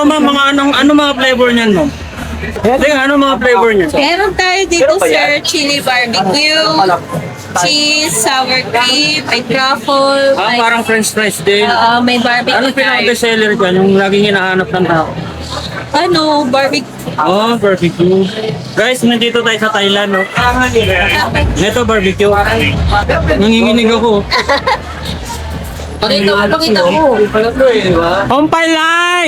ma'am, ano mga flavor niyan, ma'am? Ano mga flavor niyan? Meron tayo dito, sir, chili barbecue, cheese, sour cream, may truffle, may, Parang french fries din. may barbecue Anong tayo. pinaka-bestseller dyan? Yung laging hinahanap ng tao. Barbecue. Oh, barbecue. Guys, nandito tayo sa Thailand, no? Ito, barbecue. Nanginginig ako. Pakita mo. Ompay lai!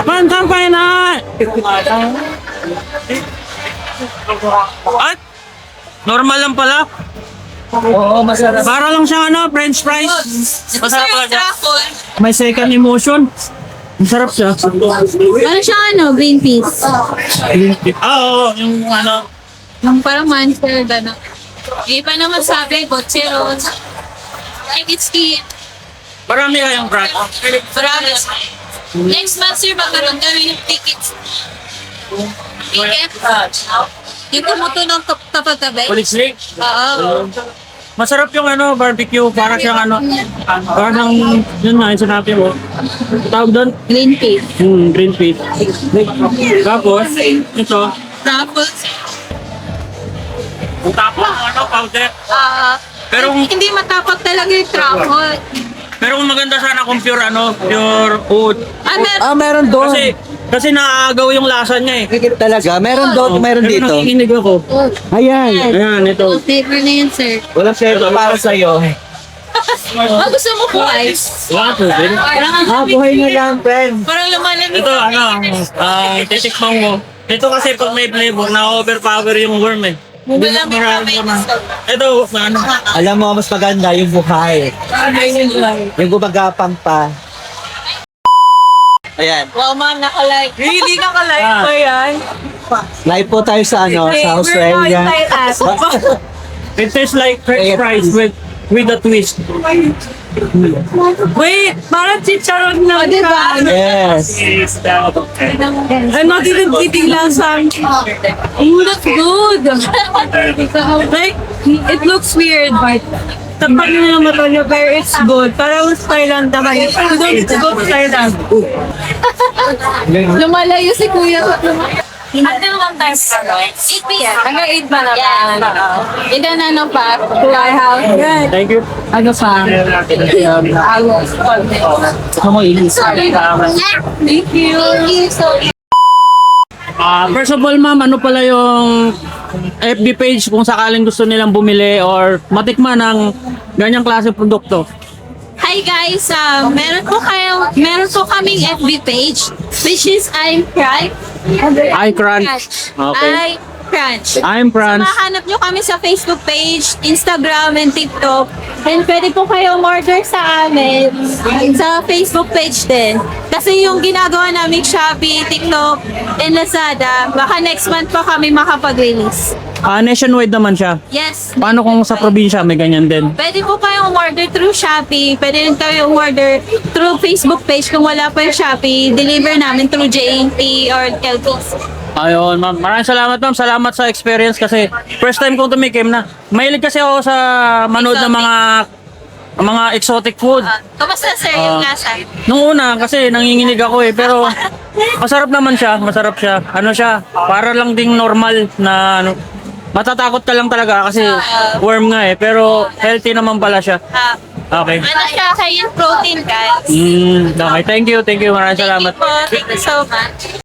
Pantang pay na! At? Normal lang pala. Oo, masarap. Para lang siyang french fries. Ito, sir, Masarap pala siya. truffle. May second emotion. Masarap siya. Ano siya, green peas. Oo, yung Yung parang monster, gano'n. Iba naman sabi, botcheros. Like it's cute. marami kayong brand. Promise. Next month, sir, magkaroon kami ng tickets. Ticket? Yung tumutunog kapag gabi? Polisli. Oo. Masarap yung barbecue. Para siyang parang, yun nga, yung sinabi mo. Tawag doon? Green peas. Green peas. Tapos, ito. Tapos, Ang tapos, powder. Pero, hindi matapag talaga yung truffle. pero kung maganda sana kung pure oat. Meron doon. Kasi naaagaw yung lasa niya eh. Talaga, meron doon, meron Pero dito. nakikinig ako. Ayan. Ayan, ito. Flavor na yan, sir. Walang servo para sa'yo. Gusto mo po ice? Water, din. Buhay na lang, friend. Parang lumalamig. Ito, titikmang mo. Ito kasi pag may flavor, na-overpower yung worm eh. Malamig na may gusto. Ito, Alam mo, mas maganda yung buhay. Yung gumagapang pa. Ayan. Wow, ma'am, nakalike. Really nakalike Ah. ba yan? Live po tayo sa sa Australia. it tastes like french fries with a twist. Wait, parang chicharon na. Diba? Yes. I'm not even kidding lang sa that's good. Like, it looks weird, but tapag na yung mata niya, pero it's good. Parang Thailand naman. You don't go to Thailand. Lumalayo si Kuya. Hanggang one time pa, 8 p.m. Hanggang 8 ba na ba? Ilan ano pa? Warehouse. Good. Thank you. Ano pa? Gusto mo ilis. Thank you. First of all, ma'am, ano pala yung FB page kung sakaling gusto nilang bumili or matikman ng ganyang klase produkto? Hi guys, meron po kaming FB page which is I'm Crunch. iCrunch. Okay. Crunch. I'm Franz. Mahanap nyo kami sa Facebook page, Instagram, and TikTok. And pwede po kayong order sa amin sa Facebook page din. Kasi yung ginagawa namin Shopee, TikTok, and Lazada, baka next month pa kami makapag-release. Nationwide naman siya. Yes. Paano kung sa probinsya may ganyan din? Pwede po kayong order through Shopee. Pwede rin kayong order through Facebook page. Kung wala pa yung Shopee, deliver namin through JNT or LPs. Ayun, ma'am. Maraming salamat, ma'am. Salamat sa experience kasi first time kong tumikim na. Mahilig kasi ako sa manood ng mga exotic food. Kamusta sir yung lasa? Nung una kasi nanginginig ako eh, pero masarap naman siya, masarap siya. Ano siya, para lang ding normal na matatakot ka lang talaga kasi worm nga eh, pero healthy naman pala siya. Okay. Ano siya, high in protein guys. Okay, thank you, maraming salamat. Thank you po. Thank you so much.